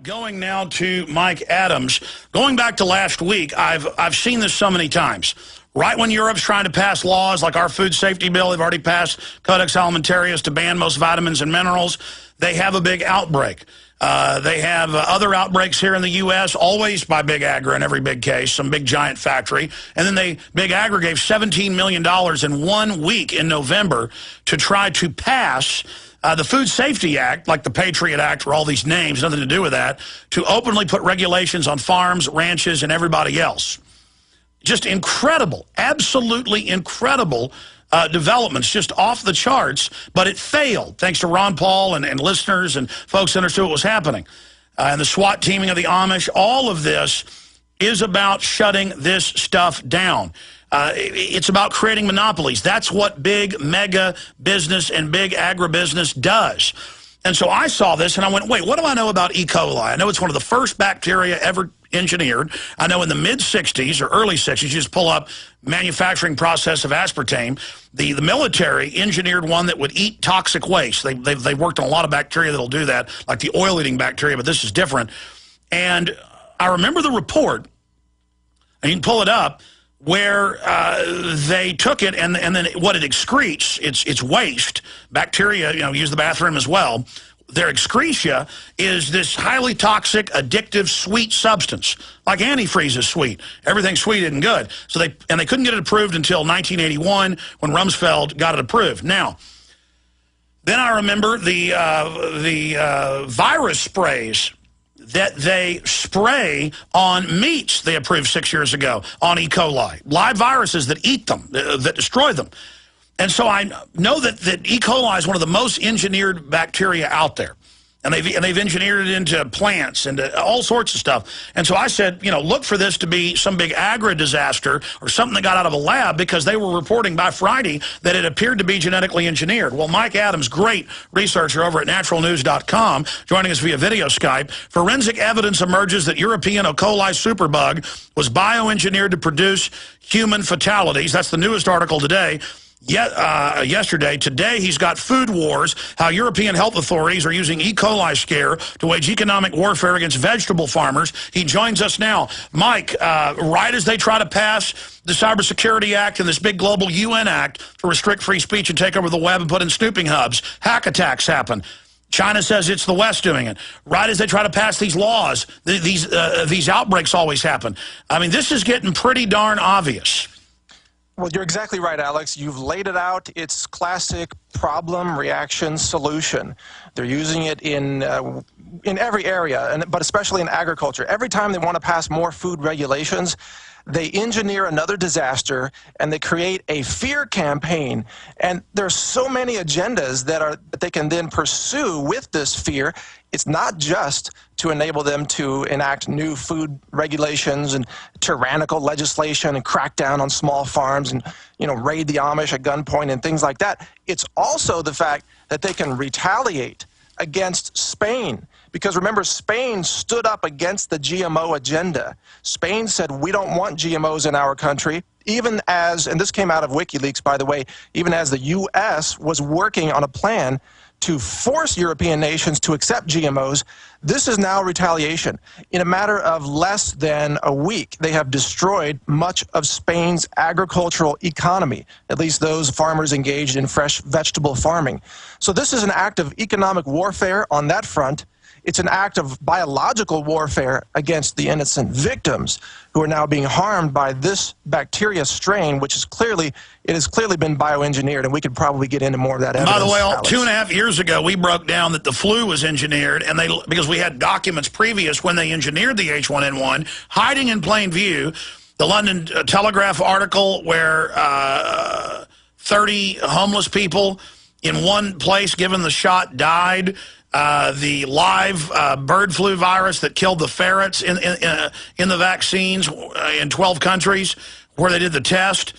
Going now to Mike Adams. Going back to last week, I've seen this so many times. Right when Europe's trying to pass laws like our food safety bill, they've already passed Codex Alimentarius to ban most vitamins and minerals, they have a big outbreak. They have other outbreaks here in the U.S., always by Big Agri in every big case, some big giant factory. And then Big Agri gave $17 million in 1 week in November to try to pass the Food Safety Act, like the Patriot Act, or all these names, nothing to do with that, to openly put regulations on farms, ranches, and everybody else. Just incredible, absolutely incredible developments, just off the charts, but it failed, thanks to Ron Paul and listeners and folks that understood what was happening. And the SWAT teaming of the Amish, all of this is about shutting this stuff down. It's about creating monopolies. That's what big mega business and big agribusiness does. And so I saw this and I went, wait, what do I know about E. coli? I know it's one of the first bacteria ever engineered. I know in the mid-'60s or early 60s, you just pull up manufacturing process of aspartame. The military engineered one that would eat toxic waste. They've worked on a lot of bacteria that'll do that, like the oil-eating bacteria, but this is different. And I remember the report, and you can pull it up, where they took it and then what it excretes, it's waste. Bacteria, use the bathroom as well. Their excretia is this highly toxic, addictive, sweet substance. Like antifreeze is sweet. Everything sweet isn't good. So they couldn't get it approved until 1981 when Rumsfeld got it approved. Now, then I remember the virus sprays that they spray on meats they approved 6 years ago on E. coli. Live viruses that eat them, that destroy them. And so I know that E. coli is one of the most engineered bacteria out there. And they've engineered it into plants and all sorts of stuff. And so I said, look for this to be some big agri-disaster or something that got out of a lab, because they were reporting by Friday that it appeared to be genetically engineered. Well, Mike Adams, great researcher over at naturalnews.com, joining us via video Skype. Forensic evidence emerges that European E.Coli superbug was bioengineered to produce human fatalities. That's the newest article today. Yesterday. Today, he's got Food Wars, how European health authorities are using E. coli scare to wage economic warfare against vegetable farmers. He joins us now. Mike, right as they try to pass the Cybersecurity Act and this big global UN Act to restrict free speech and take over the web and put in snooping hubs, hack attacks happen. China says it's the West doing it. Right as they try to pass these laws, these outbreaks always happen. I mean, this is getting pretty darn obvious. Well, you're exactly right, Alex. You've laid it out. It's classic problem, reaction, solution. They're using it in every area, but especially in agriculture. Every time they want to pass more food regulations, they engineer another disaster and they create a fear campaign. And there's so many agendas that they can then pursue with this fear. It's not just to enable them to enact new food regulations and tyrannical legislation and crack down on small farms and, raid the Amish at gunpoint and things like that. It's also the fact that they can retaliate against Spain. Because remember, Spain stood up against the GMO agenda. Spain said, we don't want GMOs in our country, even as, and this came out of WikiLeaks, by the way, even as the U.S. was working on a plan to force European nations to accept GMOs. This is now retaliation. In a matter of less than a week, they have destroyed much of Spain's agricultural economy, at least those farmers engaged in fresh vegetable farming. So this is an act of economic warfare on that front. It's an act of biological warfare against the innocent victims who are now being harmed by this bacteria strain, which is it has clearly been bioengineered, and we could probably get into more of that evidence. By the way, Alex, 2.5 years ago, we broke down that the flu was engineered, and because we had documents previous when they engineered the H1N1, hiding in plain view. The London Telegraph article where 30 homeless people in one place given the shot died. The live bird flu virus that killed the ferrets in the vaccines in 12 countries where they did the test.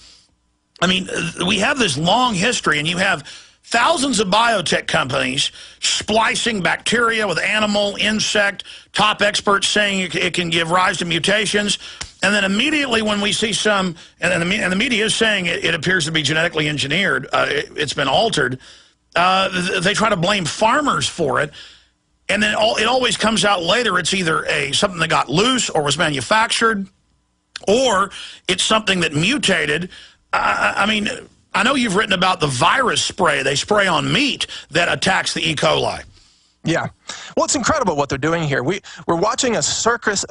I mean, we have this long history, and you have thousands of biotech companies splicing bacteria with animal, insect, top experts saying it can give rise to mutations. And then immediately when we see some, and the media is saying it appears to be genetically engineered, it's been altered, they try to blame farmers for it. and then it always comes out later it's either something that got loose or was manufactured, or it's something that mutated. I mean, I know you've written about the virus spray they spray on meat that attacks the E. coli. Yeah. Well, it's incredible what they're doing here. We're watching a circus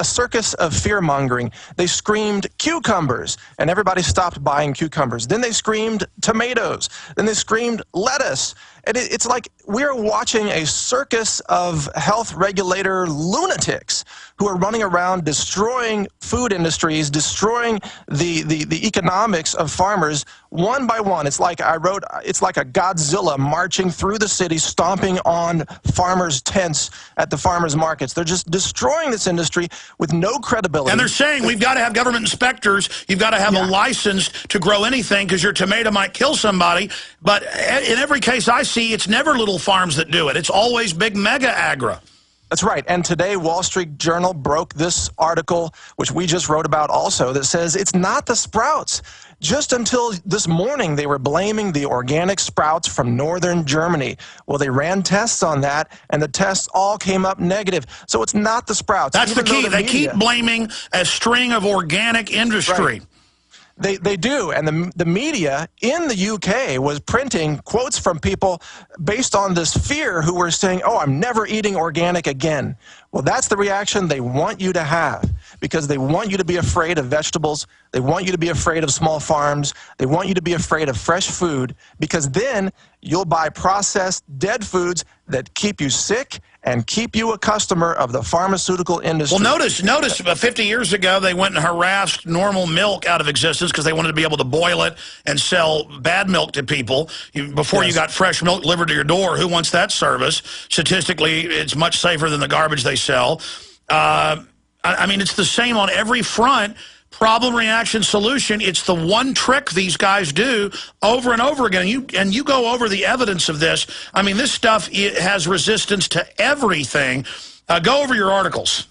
of fear-mongering. They screamed cucumbers, and everybody stopped buying cucumbers. Then they screamed tomatoes. Then they screamed lettuce. And it's like we're watching a circus of health regulator lunatics who are running around destroying food industries, destroying the economics of farmers one by one. It's like it's like a Godzilla marching through the city, stomping on farmers' tents at the farmers' markets. They're just destroying this industry with no credibility. And they're saying we've got to have government inspectors. You've got to have a license to grow anything because your tomato might kill somebody. But in every case I see, it's never little farms that do it. It's always big mega agri. That's right. And today, Wall Street Journal broke this article, which we just wrote about also, that says it's not the sprouts. Just until this morning, they were blaming the organic sprouts from northern Germany. Well, they ran tests on that, and the tests all came up negative. So it's not the sprouts. That's the key. They keep blaming a string of organic industry. Right. They do, and the media in the UK was printing quotes from people based on this fear who were saying, oh, I'm never eating organic again. Well, that's the reaction they want you to have, because they want you to be afraid of vegetables. They want you to be afraid of small farms. They want you to be afraid of fresh food, because then you'll buy processed, dead foods that keep you sick and keep you a customer of the pharmaceutical industry. Well, notice 50 years ago, they went and harassed normal milk out of existence because they wanted to be able to boil it and sell bad milk to people. Before you got fresh milk delivered to your door, who wants that service? Statistically, it's much safer than the garbage they sell. I mean, it's the same on every front. Problem, reaction, solution. It's the one trick these guys do over and over again. And you go over the evidence of this. I mean, this stuff has resistance to everything. Go over your articles.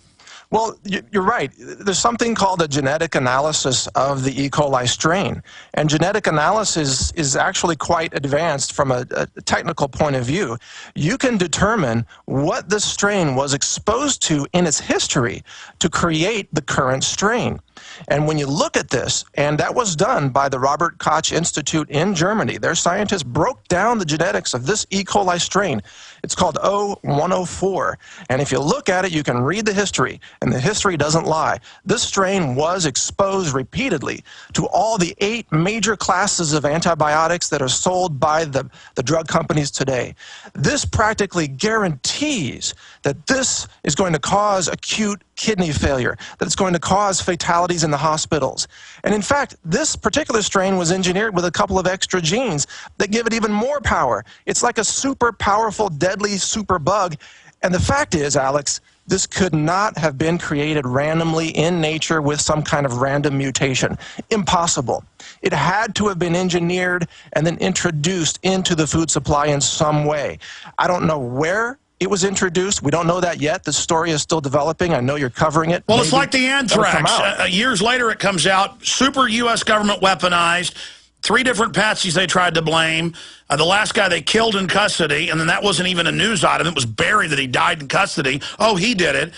Well, you're right. There's something called a genetic analysis of the E. coli strain. And genetic analysis is actually quite advanced from a technical point of view. You can determine what this strain was exposed to in its history to create the current strain. And when you look at this, and that was done by the Robert Koch Institute in Germany, their scientists broke down the genetics of this E. coli strain. It's called O104. And if you look at it, you can read the history, and the history doesn't lie. This strain was exposed repeatedly to all the 8 major classes of antibiotics that are sold by the drug companies today. This practically guarantees that this is going to cause acute kidney failure, that it's going to cause fatalities in the hospitals. And in fact, this particular strain was engineered with a couple of extra genes that give it even more power. It's like a super powerful, deadly superbug. And the fact is, Alex, this could not have been created randomly in nature with some kind of random mutation. Impossible. It had to have been engineered and then introduced into the food supply in some way. I don't know where it was introduced. We don't know that yet. The story is still developing. I know you're covering it. Well, it's like the anthrax. Years later, it comes out, super U.S. government weaponized, 3 different patsies they tried to blame. The last guy they killed in custody, and then that wasn't even a news item. It was buried that he died in custody. Oh, he did it.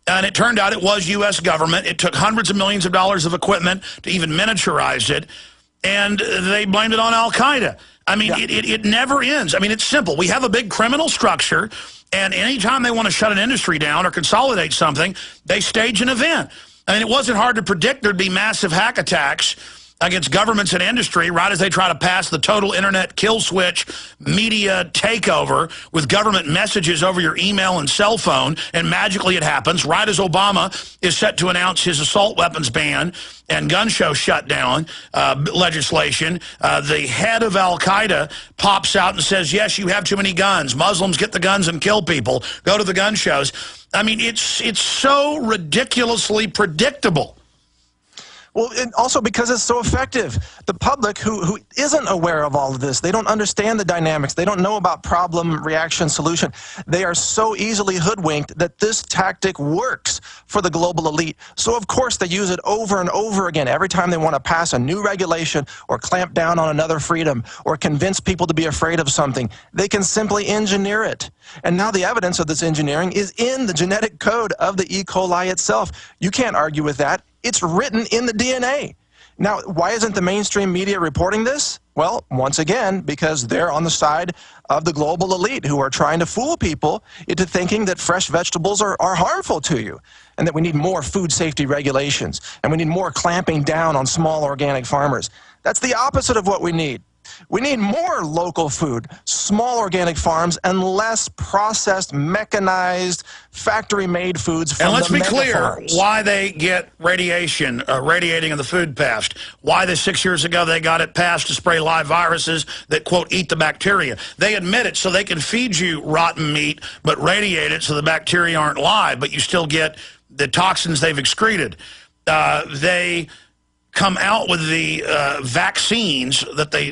And it turned out it was U.S. government. It took hundreds of millions of dollars of equipment to even miniaturize it, and they blamed it on Al-Qaeda. I mean, it never ends. I mean, it's simple. We have a big criminal structure, and anytime they want to shut an industry down or consolidate something, they stage an event. I mean, it wasn't hard to predict there'd be massive hack attacks against governments and industry right as they try to pass the total internet kill switch media takeover with government messages over your email and cell phone, and magically it happens right as Obama is set to announce his assault weapons ban and gun show shutdown legislation. The head of Al-Qaeda pops out and says, yes, you have too many guns. Muslims, get the guns and kill people. Go to the gun shows. I mean, it's so ridiculously predictable. Well, and also because it's so effective. The public who isn't aware of all of this, they don't understand the dynamics, they don't know about problem, reaction, solution. They are so easily hoodwinked that this tactic works for the global elite. So of course they use it over and over again every time they want to pass a new regulation or clamp down on another freedom or convince people to be afraid of something. They can simply engineer it. And now the evidence of this engineering is in the genetic code of the E. coli itself. You can't argue with that. It's written in the DNA. Now, why isn't the mainstream media reporting this? Well, once again, because they're on the side of the global elite who are trying to fool people into thinking that fresh vegetables are harmful to you and that we need more food safety regulations and we need more clamping down on small organic farmers. That's the opposite of what we need. We need more local food, small organic farms, and less processed, mechanized, factory-made foods from the mega farms. And let's be clear why they get radiation, radiating of the food passed. Why 6 years ago they got it passed to spray live viruses that, quote, eat the bacteria. They admit it so they can feed you rotten meat, but radiate it so the bacteria aren't live, but you still get the toxins they've excreted. They come out with the vaccines,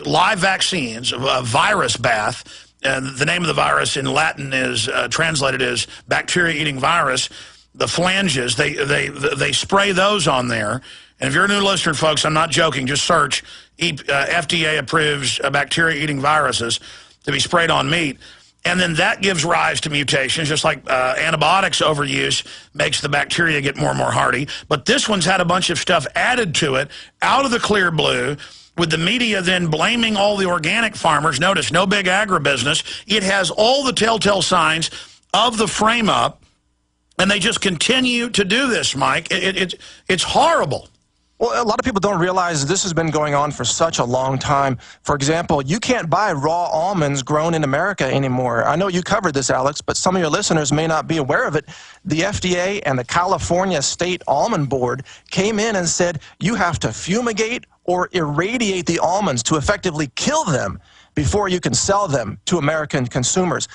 live vaccines, a virus bath. The name of the virus in Latin is translated as bacteria-eating virus. The phalanges, they spray those on there. And if you're a new listener, folks, I'm not joking. Just search FDA approves bacteria-eating viruses to be sprayed on meat. And then that gives rise to mutations, just like antibiotics overuse makes the bacteria get more and more hardy. But this one's had a bunch of stuff added to it out of the clear blue, with the media then blaming all the organic farmers. Notice, no big agribusiness. It has all the telltale signs of the frame-up, and they just continue to do this, Mike. It's horrible. Well, a lot of people don't realize this has been going on for such a long time. For example, you can't buy raw almonds grown in America anymore. I know you covered this, Alex, but some of your listeners may not be aware of it. The FDA and the California State Almond Board came in and said you have to fumigate or irradiate the almonds to effectively kill them before you can sell them to American consumers.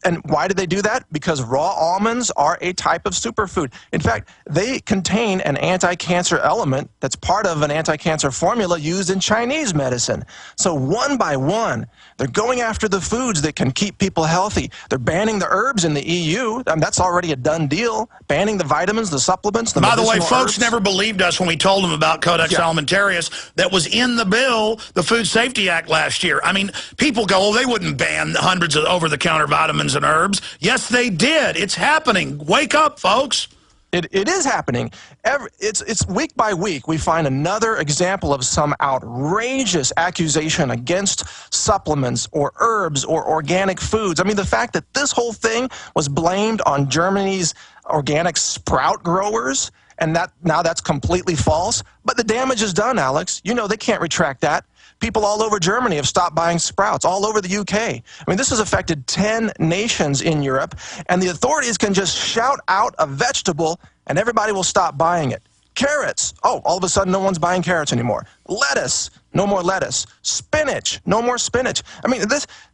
And why did they do that? Because raw almonds are a type of superfood. In fact, they contain an anti-cancer element that's part of an anti-cancer formula used in Chinese medicine. So one by one, they're going after the foods that can keep people healthy. They're banning the herbs in the EU. I mean, that's already a done deal. Banning the vitamins, the supplements, the medicinal herbs. By the way, folks never believed us when we told them about Codex Alimentarius that was in the bill, the Food Safety Act last year. I mean, people go, oh, they wouldn't ban hundreds of over-the-counter vitamins and herbs. Yes, they did. It's happening. Wake up, folks. It is happening. It's week by week we find another example of some outrageous accusation against supplements or herbs or organic foods. I mean, the fact that this whole thing was blamed on Germany's organic sprout growers, and that now that's completely false. But the damage is done, Alex. You know they can't retract that. People all over Germany have stopped buying sprouts, all over the UK. I mean, this has affected 10 nations in Europe, and the authorities can just shout out a vegetable and everybody will stop buying it. Carrots, oh, all of a sudden no one's buying carrots anymore. Lettuce, no more lettuce. Spinach, no more spinach. I mean,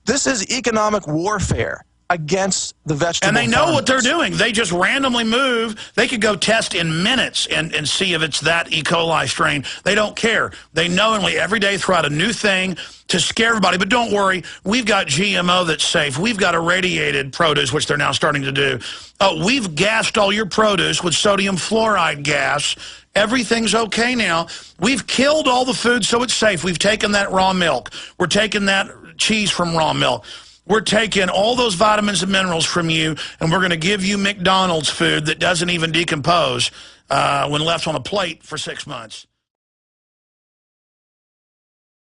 this is economic warfare against the vegetable And they know farmers. what they're doing. They just randomly move. They could go test in minutes and see if it's that E. coli strain. They don't care. They knowingly every day throw out a new thing to scare everybody. But don't worry, we've got GMO that's safe. We've got irradiated produce, which they're now starting to do. We've gassed all your produce with sodium fluoride gas. Everything's okay now. We've killed all the food so it's safe. We've taken that raw milk. We're taking that cheese from raw milk. We're taking all those vitamins and minerals from you, and we're going to give you McDonald's food that doesn't even decompose when left on a plate for 6 months.